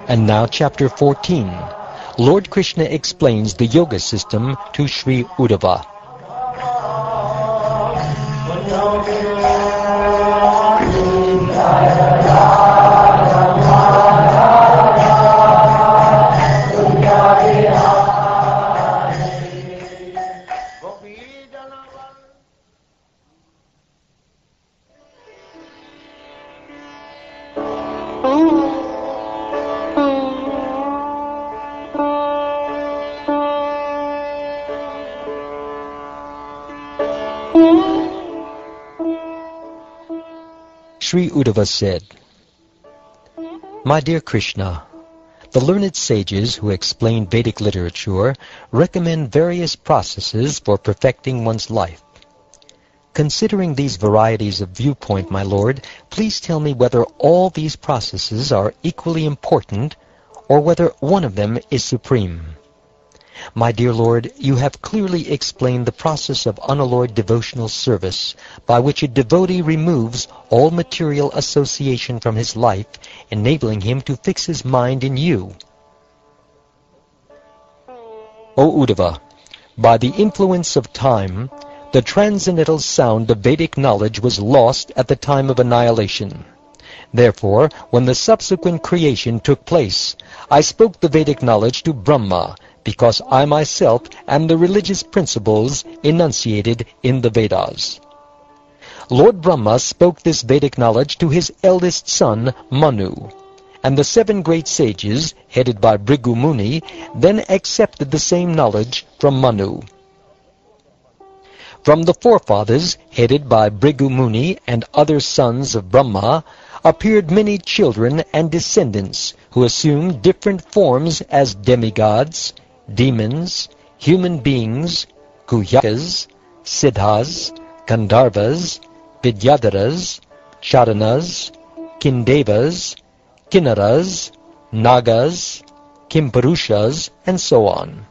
And now chapter 14. Lord Krishna explains the yoga system to Sri Uddhava. Sri Uddhava said, "My dear Krishna, the learned sages who explain Vedic literature recommend various processes for perfecting one's life. Considering these varieties of viewpoint, my Lord, please tell me whether all these processes are equally important or whether one of them is supreme. My dear Lord, you have clearly explained the process of unalloyed devotional service, by which a devotee removes all material association from his life, enabling him to fix his mind in you. O Uddhava, by the influence of time, the transcendental sound of Vedic knowledge was lost at the time of annihilation. Therefore, when the subsequent creation took place, I spoke the Vedic knowledge to Brahma, because I myself am the religious principles enunciated in the Vedas. Lord Brahma spoke this Vedic knowledge to his eldest son, Manu, and the 7 great sages, headed by Bhrigu Muni, then accepted the same knowledge from Manu. From the forefathers, headed by Bhrigu Muni and other sons of Brahma, appeared many children and descendants who assumed different forms as demigods, demons, human beings, Guhyakas, Siddhas, Gandharvas, Vidyadharas, Charanas, Kindevas, Kinnaras, Nagas, Kimpurushas, and so on.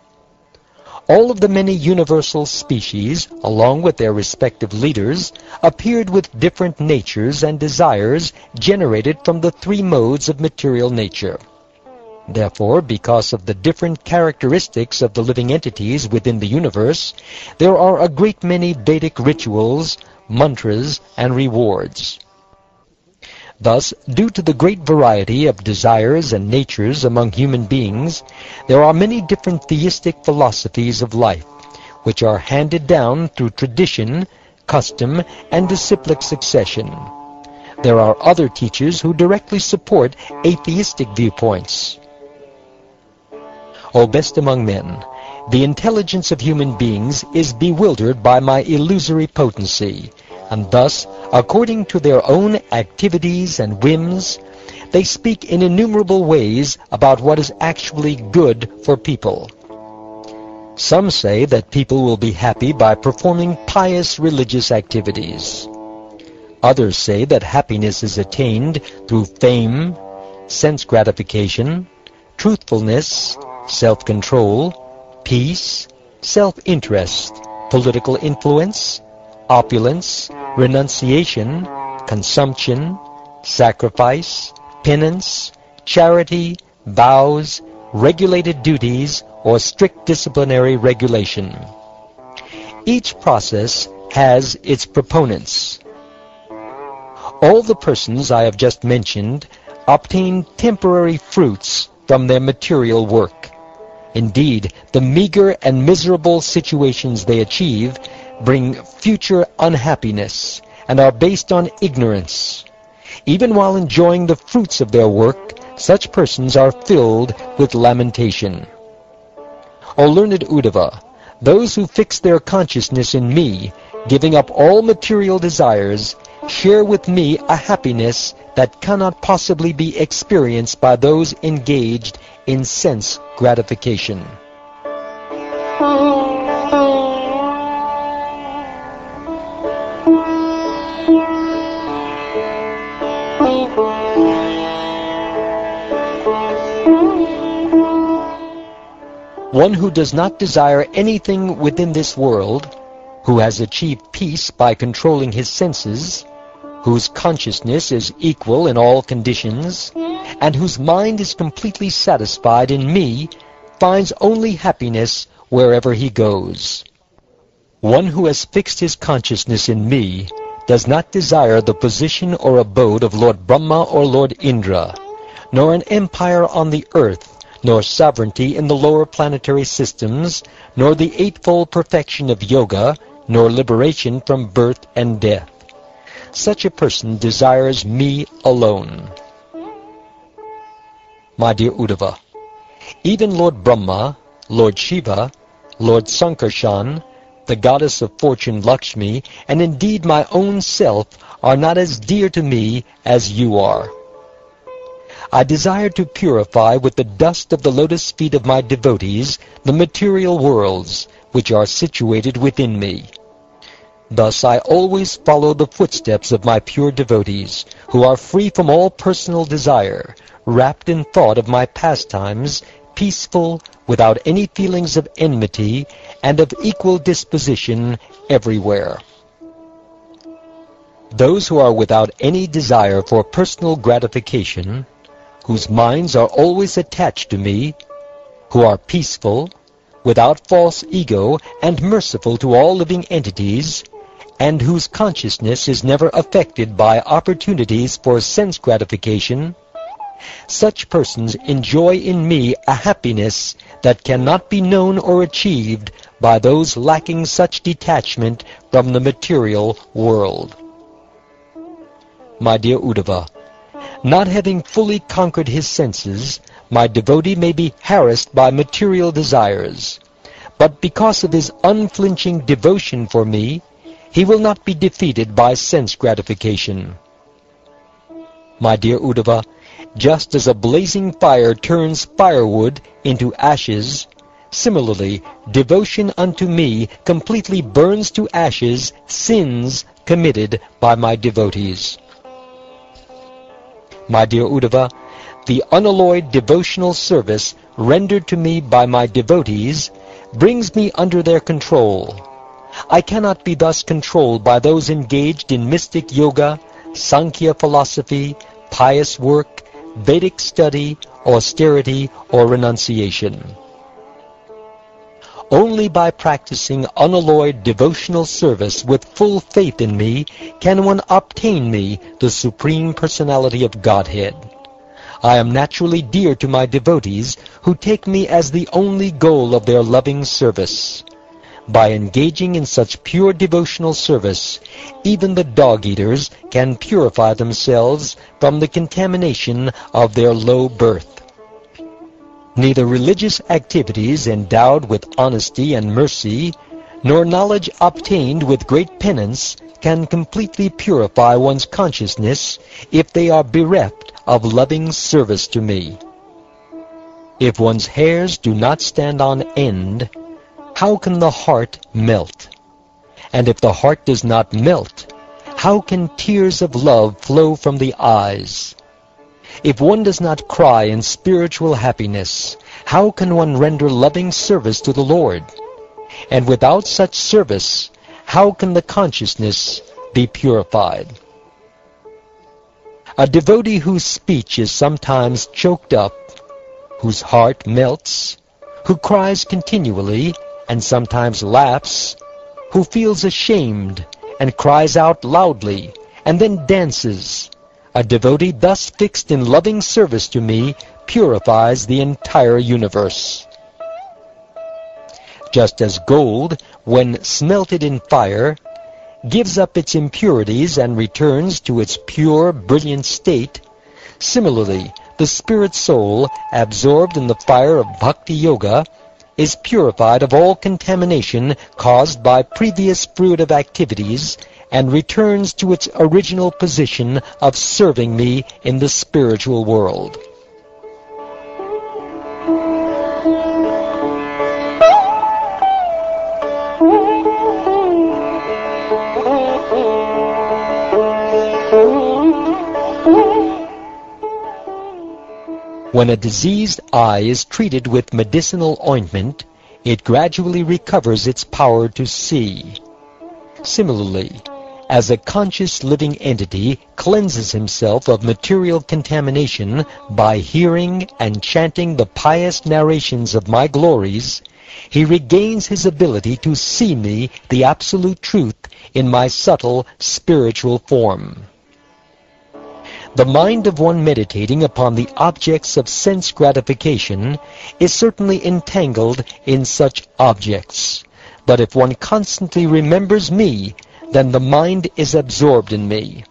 All of the many universal species, along with their respective leaders, appeared with different natures and desires generated from the 3 modes of material nature. Therefore, because of the different characteristics of the living entities within the universe, there are a great many Vedic rituals, mantras, and rewards. Thus, due to the great variety of desires and natures among human beings, there are many different theistic philosophies of life, which are handed down through tradition, custom, and disciplic succession. There are other teachers who directly support atheistic viewpoints. O best among men, the intelligence of human beings is bewildered by my illusory potency, and thus, according to their own activities and whims, they speak in innumerable ways about what is actually good for people. Some say that people will be happy by performing pious religious activities. Others say that happiness is attained through fame, sense gratification, truthfulness, self-control, peace, self-interest, political influence, opulence, renunciation, consumption, sacrifice, penance, charity, vows, regulated duties, or strict disciplinary regulation. Each process has its proponents. All the persons I have just mentioned obtain temporary fruits from their material work. Indeed, the meager and miserable situations they achieve bring future unhappiness and are based on ignorance. Even while enjoying the fruits of their work, such persons are filled with lamentation. O learned Uddhava, those who fix their consciousness in me, giving up all material desires, share with me a happiness that cannot possibly be experienced by those engaged in sense gratification. One who does not desire anything within this world, who has achieved peace by controlling his senses, whose consciousness is equal in all conditions, and whose mind is completely satisfied in me, finds only happiness wherever he goes. One who has fixed his consciousness in me does not desire the position or abode of Lord Brahma or Lord Indra, nor an empire on the earth, nor sovereignty in the lower planetary systems, nor the eightfold perfection of yoga, nor liberation from birth and death. Such a person desires me alone. My dear Uddhava, even Lord Brahma, Lord Shiva, Lord Sankarshan, the goddess of fortune Lakshmi, and indeed my own self are not as dear to me as you are. I desire to purify with the dust of the lotus feet of my devotees the material worlds which are situated within me. Thus I always follow the footsteps of my pure devotees, who are free from all personal desire, wrapped in thought of my pastimes, peaceful, without any feelings of enmity, and of equal disposition everywhere. Those who are without any desire for personal gratification, whose minds are always attached to me, who are peaceful, without false ego, and merciful to all living entities, and whose consciousness is never affected by opportunities for sense gratification, such persons enjoy in me a happiness that cannot be known or achieved by those lacking such detachment from the material world. My dear Uddhava, not having fully conquered his senses, my devotee may be harassed by material desires, but because of his unflinching devotion for me, he will not be defeated by sense gratification. My dear Uddhava, just as a blazing fire turns firewood into ashes, similarly, devotion unto me completely burns to ashes sins committed by my devotees. My dear Uddhava, the unalloyed devotional service rendered to me by my devotees brings me under their control. I cannot be thus controlled by those engaged in mystic yoga, Sankhya philosophy, pious work, Vedic study, austerity, or renunciation. Only by practicing unalloyed devotional service with full faith in me can one obtain me, the Supreme Personality of Godhead. I am naturally dear to my devotees, who take me as the only goal of their loving service. By engaging in such pure devotional service, even the dog-eaters can purify themselves from the contamination of their low birth. Neither religious activities endowed with honesty and mercy, nor knowledge obtained with great penance can completely purify one's consciousness if they are bereft of loving service to me. If one's hairs do not stand on end, how can the heart melt? And if the heart does not melt, how can tears of love flow from the eyes? If one does not cry in spiritual happiness, how can one render loving service to the Lord? And without such service, how can the consciousness be purified? A devotee whose speech is sometimes choked up, whose heart melts, who cries continually, and sometimes laughs, who feels ashamed and cries out loudly, and then dances, a devotee thus fixed in loving service to me purifies the entire universe. Just as gold, when smelted in fire, gives up its impurities and returns to its pure, brilliant state, similarly, the spirit soul, absorbed in the fire of bhakti yoga, is purified of all contamination caused by previous fruitive activities and returns to its original position of serving me in the spiritual world. When a diseased eye is treated with medicinal ointment, it gradually recovers its power to see. Similarly, as a conscious living entity cleanses himself of material contamination by hearing and chanting the pious narrations of my glories, he regains his ability to see me, the absolute truth, in my subtle spiritual form. The mind of one meditating upon the objects of sense gratification is certainly entangled in such objects, but if one constantly remembers me, then the mind is absorbed in me.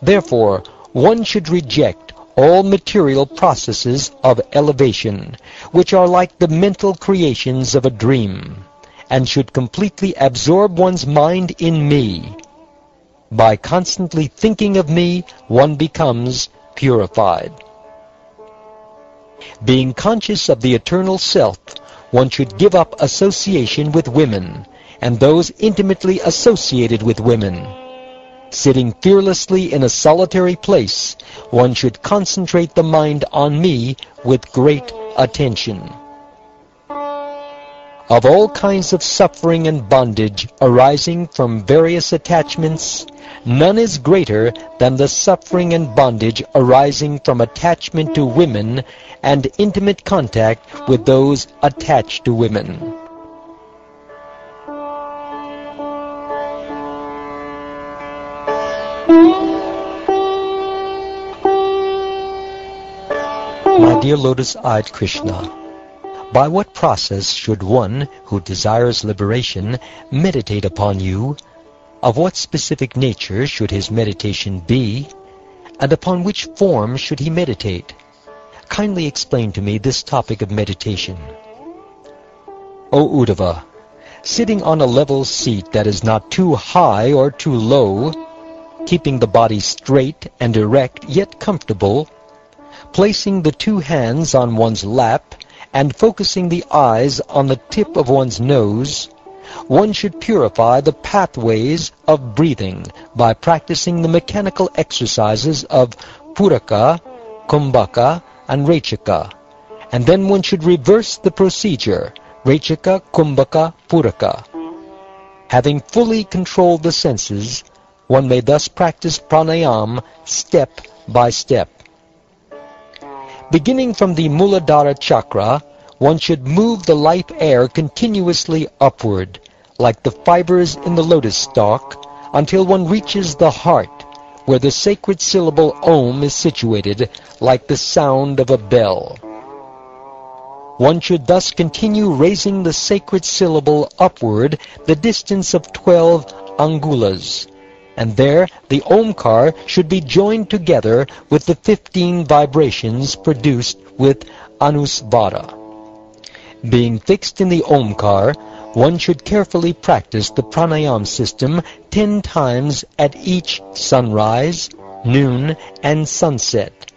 Therefore, one should reject all material processes of elevation, which are like the mental creations of a dream, and should completely absorb one's mind in me. By constantly thinking of me, one becomes purified. Being conscious of the eternal self, one should give up association with women, and those intimately associated with women. Sitting fearlessly in a solitary place, one should concentrate the mind on me with great attention. Of all kinds of suffering and bondage arising from various attachments, none is greater than the suffering and bondage arising from attachment to women and intimate contact with those attached to women. My dear lotus-eyed Krishna, by what process should one who desires liberation meditate upon you? Of what specific nature should his meditation be? And upon which form should he meditate? Kindly explain to me this topic of meditation. O Uddhava, sitting on a level seat that is not too high or too low, keeping the body straight and erect yet comfortable, placing the two hands on one's lap, and focusing the eyes on the tip of one's nose, one should purify the pathways of breathing by practicing the mechanical exercises of Puraka, Kumbhaka, and Rechaka, and then one should reverse the procedure, Rechaka, Kumbhaka, Puraka. Having fully controlled the senses, one may thus practice pranayama step by step. Beginning from the Muladhara chakra, one should move the life air continuously upward, like the fibers in the lotus stalk, until one reaches the heart, where the sacred syllable Om is situated, like the sound of a bell. One should thus continue raising the sacred syllable upward the distance of 12 angulas, and there the Omkar should be joined together with the 15 vibrations produced with Anusvara. Being fixed in the Omkar, one should carefully practice the pranayama system 10 times at each sunrise, noon, and sunset.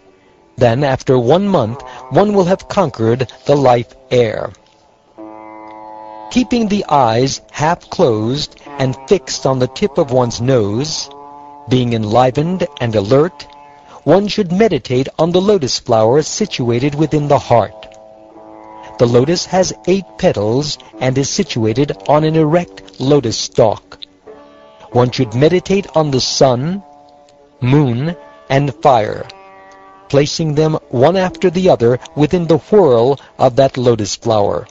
Then, after 1 month, one will have conquered the life air. Keeping the eyes half closed and fixed on the tip of one's nose, being enlivened and alert, one should meditate on the lotus flower situated within the heart. The lotus has 8 petals and is situated on an erect lotus stalk. One should meditate on the sun, moon, and fire, placing them one after the other within the whirl of that lotus flower.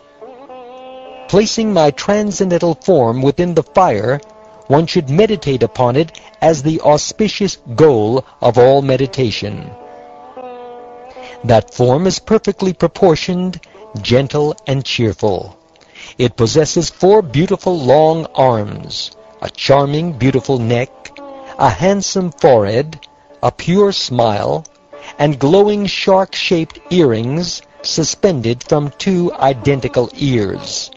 Placing my transcendental form within the fire, one should meditate upon it as the auspicious goal of all meditation. That form is perfectly proportioned, gentle, and cheerful. It possesses 4 beautiful long arms, a charming, beautiful neck, a handsome forehead, a pure smile, and glowing shark-shaped earrings suspended from 2 identical ears.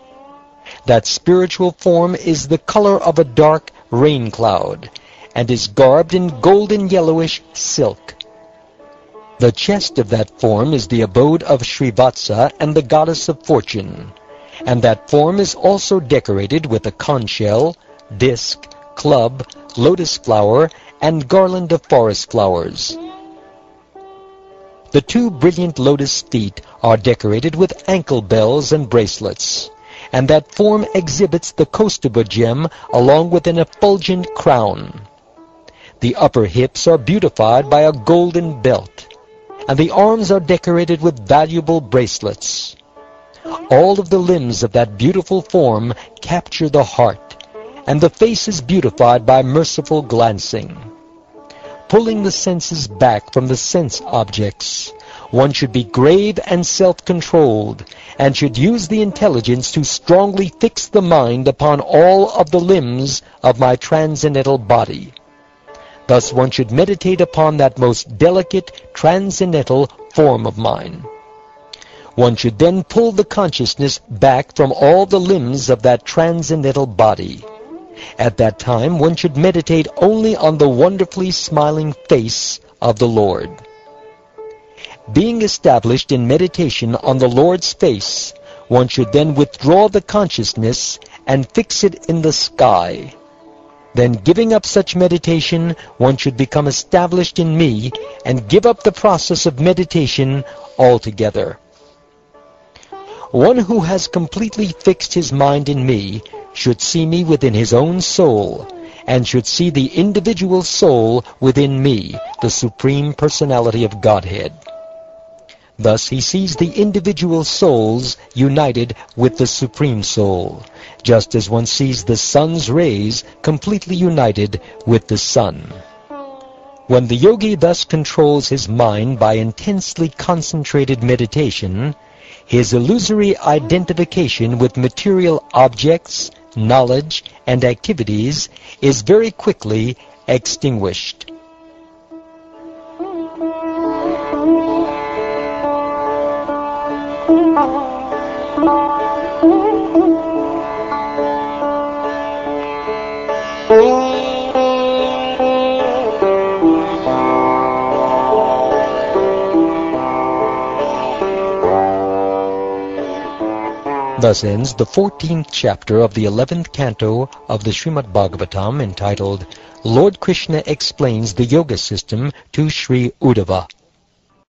That spiritual form is the color of a dark rain cloud, and is garbed in golden yellowish silk. The chest of that form is the abode of Srivatsa and the goddess of fortune, and that form is also decorated with a conch shell, disc, club, lotus flower, and garland of forest flowers. The 2 brilliant lotus feet are decorated with ankle bells and bracelets, and that form exhibits the Kaustuba gem along with an effulgent crown. The upper hips are beautified by a golden belt, and the arms are decorated with valuable bracelets. All of the limbs of that beautiful form capture the heart, and the face is beautified by merciful glancing. Pulling the senses back from the sense objects, one should be grave and self-controlled, and should use the intelligence to strongly fix the mind upon all of the limbs of my transcendental body. Thus one should meditate upon that most delicate transcendental form of mine. One should then pull the consciousness back from all the limbs of that transcendental body. At that time, one should meditate only on the wonderfully smiling face of the Lord. Being established in meditation on the Lord's face, one should then withdraw the consciousness and fix it in the sky. Then, giving up such meditation, one should become established in me and give up the process of meditation altogether. One who has completely fixed his mind in me should see me within his own soul, and should see the individual soul within me, the Supreme Personality of Godhead. Thus he sees the individual souls united with the Supreme Soul, just as one sees the sun's rays completely united with the sun. When the yogi thus controls his mind by intensely concentrated meditation, his illusory identification with material objects, knowledge, and activities is very quickly extinguished. Thus ends the 14th chapter of the 11th canto of the Srimad Bhagavatam, entitled Lord Krishna Explains the Yoga System to Sri Uddhava.